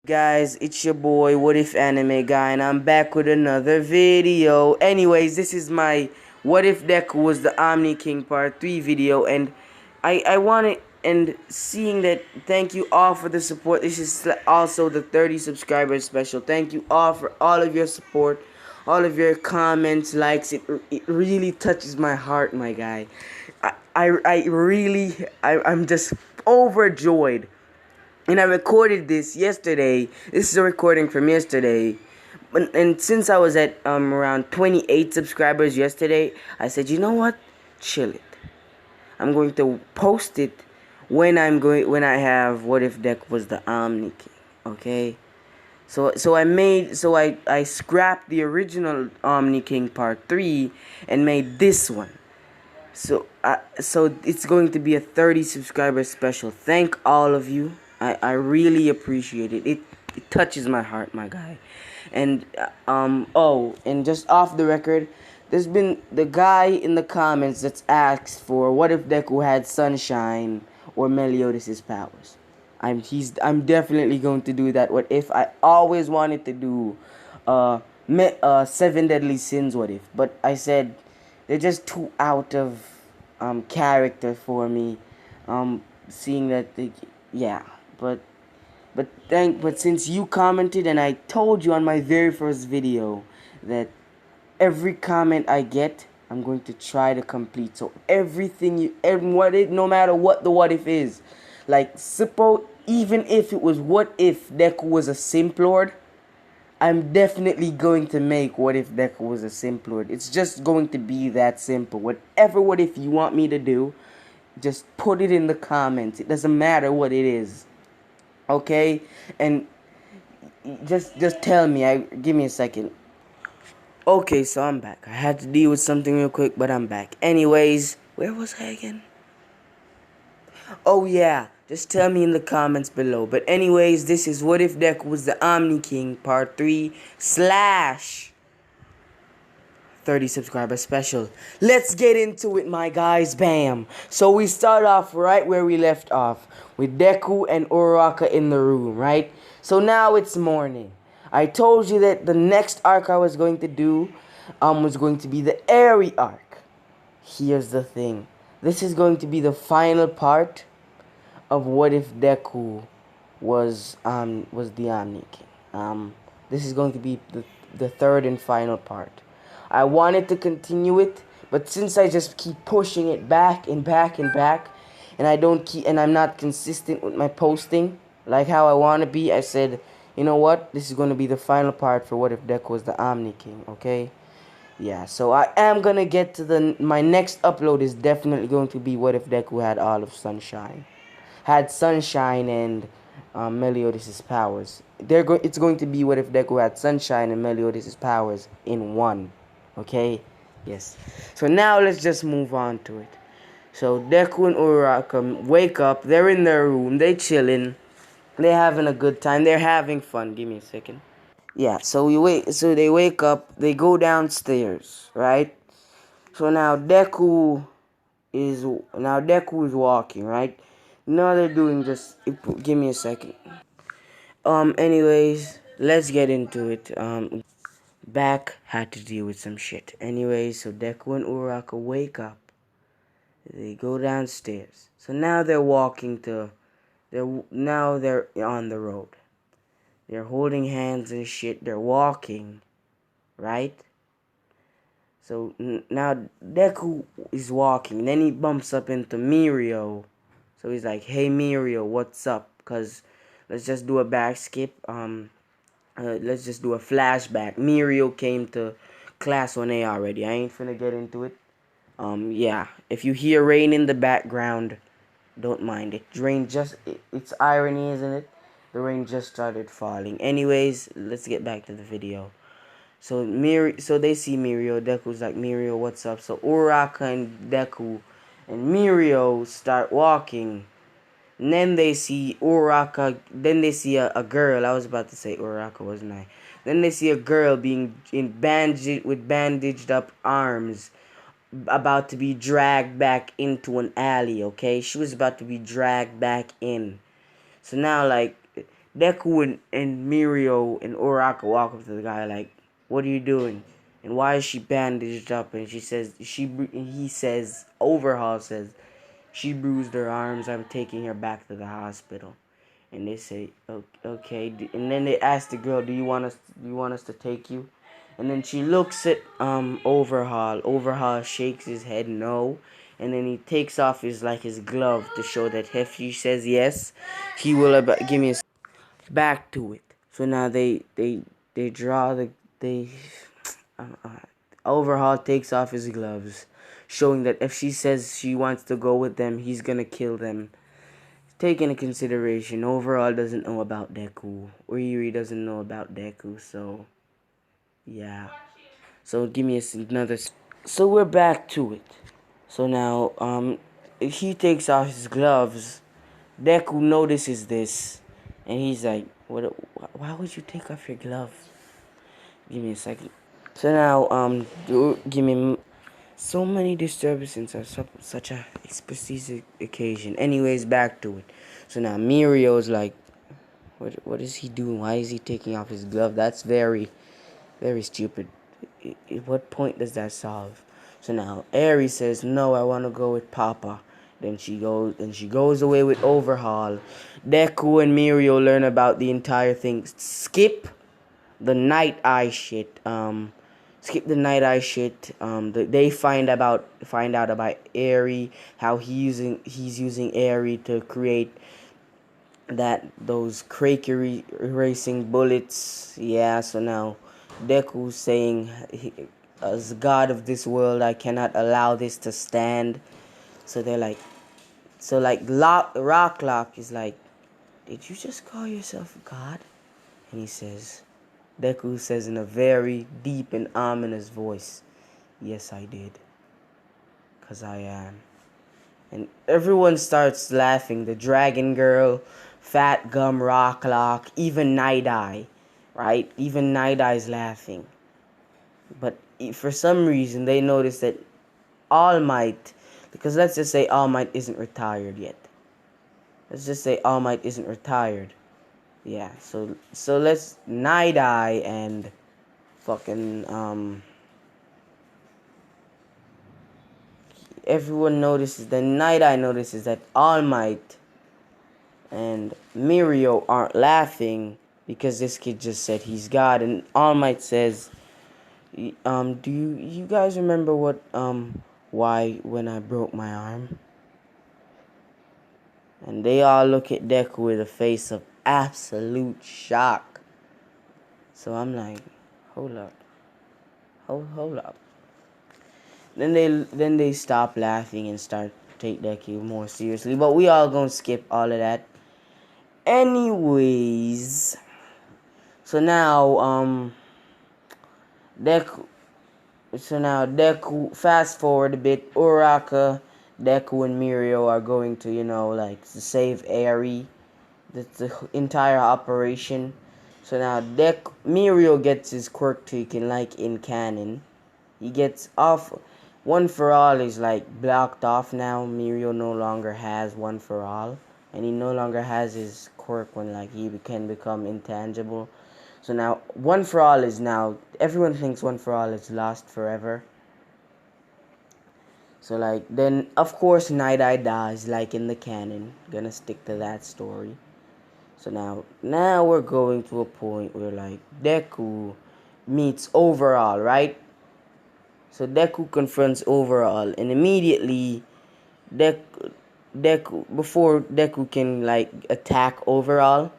Guys, it's your boy What If Anime Guy, and I'm back with another video. Anyways, this is my What If Deku was the Omni King Part 3 video, and I wanted, and seeing that, thank you all for the support. This is also the 30 subscribers special. Thank you all for all of your support, all of your comments, likes. It really touches my heart, my guy. I'm just overjoyed. And I recorded this yesterday. This is a recording from yesterday. And since I was at around 28 subscribers yesterday, I said, you know what? Chill it. I'm going to post it when I have What If Deck was the Omni King. Okay? I scrapped the original Omni King Part 3 and made this one. So it's going to be a 30 subscriber special. Thank all of you. I really appreciate it. It touches my heart, my guy. And and just off the record, there's been the guy in the comments that's asked for what if Deku had sunshine or Meliodas' powers. I'm definitely going to do that. What if I always wanted to do seven deadly sins, what if, but I said they're just too out of character for me. Seeing that yeah, but since you commented and I told you on my very first video that every comment I get, I'm going to try to complete. So everything no matter what the what if is, like even if it was what if Deku was a simp lord, I'm definitely going to make what if Deku was a simp lord. It's just going to be that simple. Whatever what if you want me to do, just put it in the comments. It doesn't matter what it is. Okay? And just tell me. Give me a second. Okay, so I'm back. I had to deal with something real quick, but I'm back. Anyways, where was I again? Oh yeah, just tell me in the comments below. But anyways, this is What If Deku was the Omni King Part 3 / 30 subscriber special. Let's get into it, my guys. Bam. So we start off right where we left off, with Deku and Uraraka in the room, right? So now it's morning. I told you that the next arc I was going to do was going to be the Airy arc. Here's the thing. This is going to be the final part of What If Deku was the Omni King. This is going to be the third and final part. I wanted to continue it, but since I just keep pushing it back and back and back, and I'm not consistent with my posting like how I want to be, I said, you know what? This is going to be the final part for What If Deku was the Omni King, okay? Yeah, so I am going to get to my next upload is definitely going to be What If Deku had all of Sunshine. Had Sunshine and Meliodas' powers. It's going to be What If Deku had Sunshine and Meliodas' powers in one. Okay? Yes. So now let's just move on to it. So Deku and Uraraka wake up. They're in their room. They chilling. They're having a good time. They're having fun. Give me a second. Yeah. So they wake up. They go downstairs. Right. So now Deku is walking. Right. Now they're doing just. Give me a second. Anyways, let's get into it. Back had to deal with some shit. Anyways, so Deku and Uraraka wake up. They go downstairs. So now they're they're on the road. They're holding hands and shit. They're walking, right? So now Deku is walking. Then he bumps up into Mirio. So he's like, "Hey Mirio, what's up?" Cause let's just do a back skip. Let's just do a flashback. Mirio came to class 1A already. I ain't finna get into it. Yeah. If you hear rain in the background, don't mind it. It's irony, isn't it? The rain just started falling. Anyways, let's get back to the video. So they see Mirio. Deku's like, Mirio, what's up? So Uraraka and Deku and Mirio start walking. And then they see Uraraka. Then they see a girl. I was about to say Uraraka, wasn't I? Then they see a girl being with bandaged up arms, about to be dragged back into an alley. Okay, she was about to be dragged back in. So now, like, Deku and Mirio and Uraka walk up to the guy like, "What are you doing? And why is she bandaged up?" And he says, Overhaul says, "She bruised her arms. I'm taking her back to the hospital." And they say, "Okay." And then they ask the girl, Do you want us to take you?" And then she looks at Overhaul. Overhaul shakes his head no. And then he takes off his glove to show that if he says yes, he will give me a back to it. So now they draw they uh, uh, Overhaul takes off his gloves, showing that if she says she wants to go with them, he's gonna kill them. Take into consideration, Overhaul doesn't know about Deku. Oiri doesn't know about Deku, so yeah. So give me another. So we're back to it. So now he takes off his gloves. Deku notices this, and he's like, "What? Why would you take off your glove?" Give me a second. So now give me so many disturbances are such a specific occasion. Anyways, back to it. So now Mirio's like, what is he doing? Why is he taking off his glove? That's very, very stupid. What point does that solve? So now Aries says, "No, I want to go with Papa." Then she goes away with Overhaul. Deku and Mirio learn about the entire thing. The Night Eye shit. Skip the Night Eye shit. They find out about Airy, how he's using Airy to create those Kraker erasing bullets. Yeah, so now Deku's saying, as God of this world, I cannot allow this to stand. So they're like, Rocklock is like, "Did you just call yourself God?" And Deku says in a very deep and ominous voice, "Yes, I did. 'Cause I am." And everyone starts laughing. The Dragon Girl, Fat Gum, Rocklock, even Night Eye, right? Even Night Eye's laughing. But for some reason, they notice that All Might, because let's just say All Might isn't retired yet. Let's just say All Might isn't retired. Yeah, so let's Night Eye and fucking everyone notices, the Night Eye notices that All Might and Mirio aren't laughing because this kid just said he's God, and All Might says, "Do you guys remember why when I broke my arm?" And they all look at Deku with a face of absolute shock. So I'm like, hold up, hold up. Then they stop laughing and start to take Deku more seriously. But we all gonna skip all of that. Anyways, so now Deku. So now Deku. Fast forward a bit. Uraka, Deku, and Mirio are going to to save Eri. That's the entire operation. So now Mirio gets his quirk taken like in canon. He gets off. One for All is like blocked off now. Mirio no longer has One for All, and he no longer has his quirk when he can become intangible. So now One for All is now, everyone thinks One for All is lost forever. So then of course Night Eye dies like in the canon. Gonna stick to that story. So now we're going to a point where Deku meets Overall, right? So Deku confronts Overall, and immediately before Deku can attack Overall,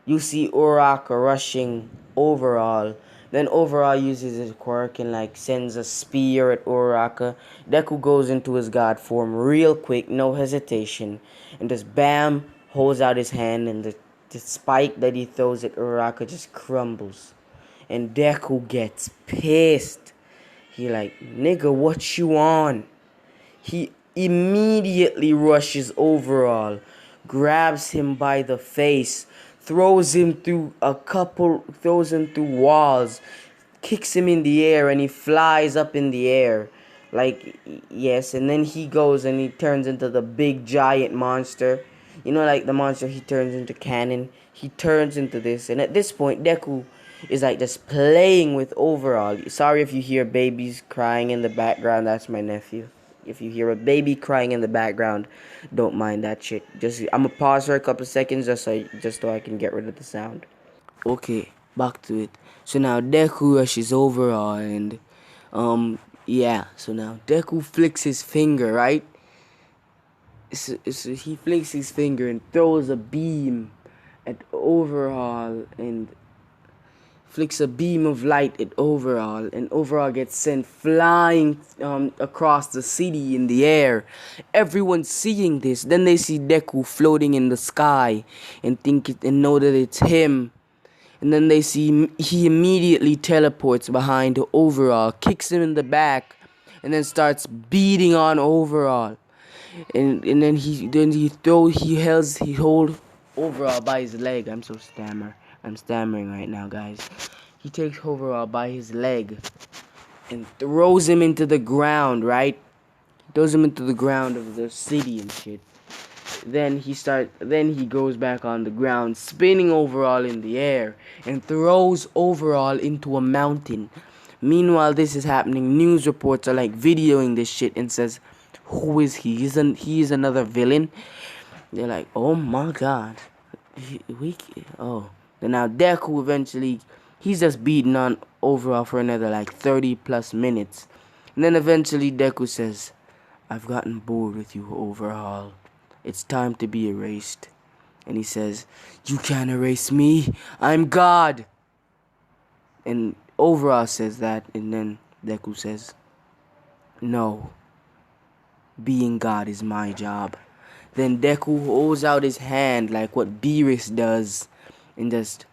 you see Uraka rushing Overall. Then Overall uses his quirk and sends a spear at Uraka. Deku goes into his god form real quick, no hesitation, and just bam, holds out his hand, and the spike that he throws at Uraka just crumbles. And Deku gets pissed. He "Nigga, what you on?" He immediately rushes Overall, grabs him by the face, throws him through walls, kicks him in the air, and he flies up in the air. Yes, and then he goes and he turns into the big giant monster. The monster he turns into canon. he turns into this, and at this point Deku is like just playing with overall. Sorry if you hear babies crying in the background, that's my nephew. If you hear a baby crying in the background, don't mind that shit. Just I'm gonna pause for a couple of seconds just so I can get rid of the sound. Okay, back to it. So now Deku rushes overall, and yeah. So now Deku flicks his finger, right? He flicks his finger and throws a beam at overall, and flicks a beam of light at overall, and overall gets sent flying across the city in the air. Everyone's seeing this. Then they see Deku floating in the sky and and know that it's him. And then they see he immediately teleports behind overall, kicks him in the back, and then starts beating on overall. And then he holds overall by his leg. I'm stammering right now, guys. He takes overall by his leg and throws him into the ground, right? Throws him into the ground of the city and shit. Then he goes back on the ground, spinning overall in the air, and throws overall into a mountain. Meanwhile, this is happening. News reports are like videoing this shit and says, "Who is he? He is another villain." They're like, "Oh my god, oh." Then now Deku eventually, he's just beating on overall for another like 30 plus minutes, and then eventually Deku says, "I've gotten bored with you overall. It's time to be erased." And he says, "You can't erase me. I'm God." And overall says that, and then Deku says, "No, being God is my job." Then Deku holds out his hand like what Beerus does and just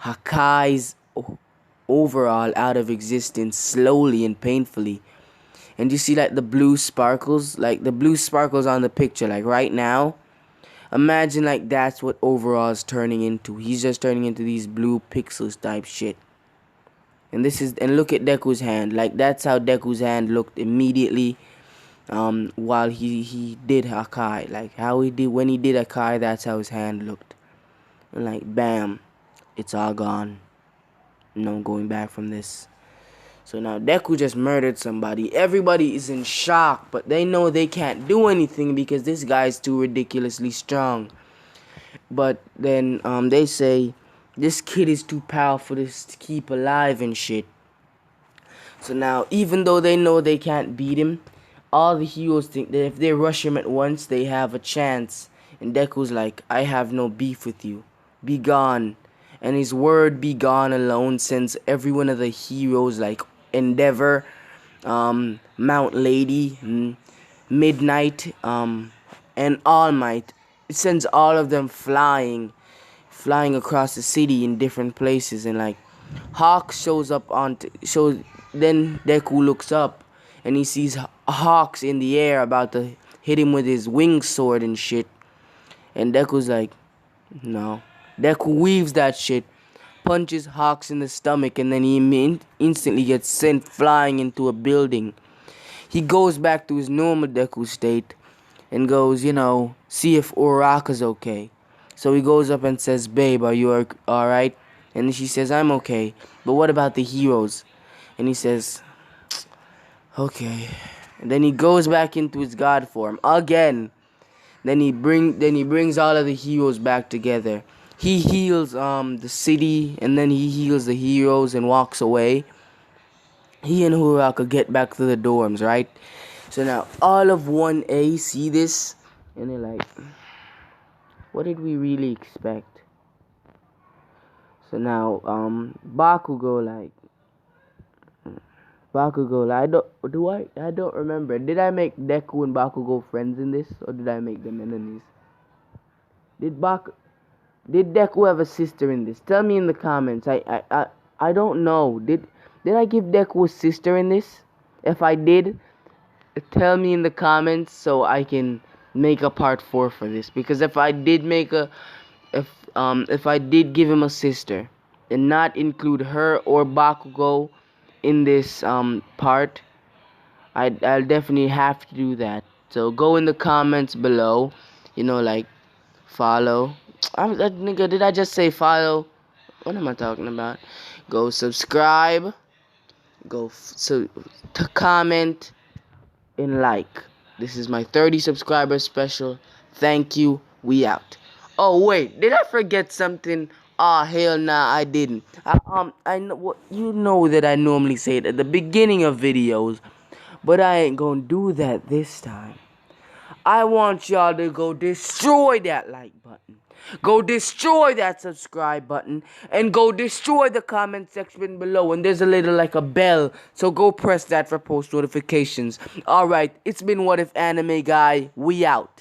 Hakai's overall out of existence slowly and painfully. And you see like the blue sparkles on the picture, like right now. Imagine like that's what overall is turning into. He's just turning into these blue pixels type shit. And look at Deku's hand. Like that's how Deku's hand looked immediately while he did Hakai. Like how he did when he did Hakai, that's how his hand looked. And like bam, it's all gone. No going back from this. So now Deku just murdered somebody. Everybody is in shock, but they know they can't do anything because this guy is too ridiculously strong. But then they say this kid is too powerful to keep alive and shit. So now even though they know they can't beat him, all the heroes think that if they rush him at once, they have a chance. And Deku's like, "I have no beef with you. Be gone." And his word "be gone" alone sends every one of the heroes like Endeavor, Mount Lady, Midnight, and All Might. It sends all of them flying across the city in different places, and like Hawk then Deku looks up and he sees Hawks in the air about to hit him with his wing sword and shit. And Deku's like, no. Deku weaves that shit, punches Hawks in the stomach, and then he instantly gets sent flying into a building. He goes back to his normal Deku state and goes, see if Uraraka's okay. So he goes up and says, "Babe, are you alright?" And she says, "I'm okay. But what about the heroes?" And he says, "Okay." And then he goes back into his god form again. Then he brings all of the heroes back together. He heals the city, and then he heals the heroes and walks away. He and Uraraka get back to the dorms, right? So now all of 1A see this, and they're like, what did we really expect? So now Bakugo, I don't remember. Did I make Deku and Bakugo friends in this, or did I make them enemies? Did Deku have a sister in this? Tell me in the comments. I don't know. Did I give Deku a sister in this? If I did, tell me in the comments so I can make a part 4 for this. Because if I did if I did give him a sister and not include her or Bakugo in this part, I'll definitely have to do that. So go in the comments below, like follow, Nigga, did I just say follow? What am I talking about? Go subscribe. To comment and like. This is my 30 subscriber special. Thank you. We out. Oh wait, did I forget something? Ah, hell nah, I didn't. I know what you know that I normally say it at the beginning of videos, but I ain't gonna do that this time. I want y'all to go destroy that like button. Go destroy that subscribe button. And go destroy the comment section below. And there's a little like a bell. So go press that for post notifications. Alright, it's been What If Anime Guy. We out.